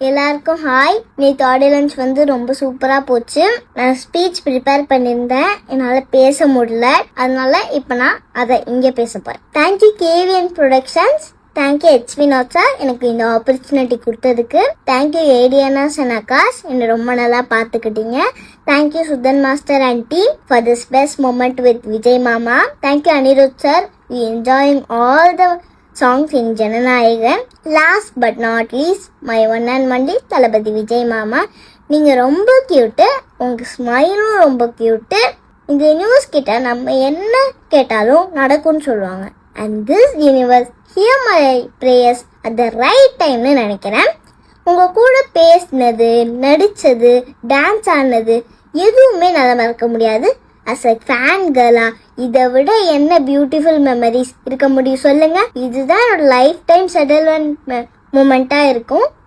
எல்லாருக்கும் ஹாய். நேற்று ஆடியன்ஸ் ரொம்ப சூப்பராக போச்சு. நான் ஸ்பீச் ப்ரிப்பேர் பண்ணியிருந்தேன், என்னால் பேச முடியல. அதனால இப்போ நான் அதை இங்கே பேச போகிறேன். Thank you KVN productions, thank you HV sir எனக்கு இந்த ஆப்பர்ச்சுனிட்டி கொடுத்ததுக்கு. தேங்க்யூ ஏடியனாஸ் அண்ட் அக்காஸ், என்னை ரொம்ப நல்லா பார்த்துக்கிட்டீங்க. Thank you Sudhan master and team for this best moment with Vijay மாமா. Thank you Anirudh sir, we enjoying all the songs in Jananayagan. Last but not least my one and only Thalapathy Vijay மாமா. நீங்கள் ரொம்ப க்யூட்டு, உங்கள் ஸ்மைலும் ரொம்ப க்யூட்டு. இந்த யூனிவர்ஸ் கிட்ட நம்ம என்ன கேட்டாலும் நடக்கும்னு சொல்லுவாங்க. And this universe here my prayers at the right டைம்னு நினைக்கிறேன். உங்கள் கூட பேசினது, நடித்தது, டான்ஸ் ஆனது எதுவுமே நல்லா மறக்க முடியாது. அஸ் அ ஃபேன் கேர்ளா இதை விட என்ன பியூட்டிஃபுல் மெமரிஸ் இருக்க முடியும் சொல்லுங்க. இதுதான் என்னோட லைஃப் டைம் செட்டில்மெண்ட் மூமெண்ட்டாக இருக்கும்.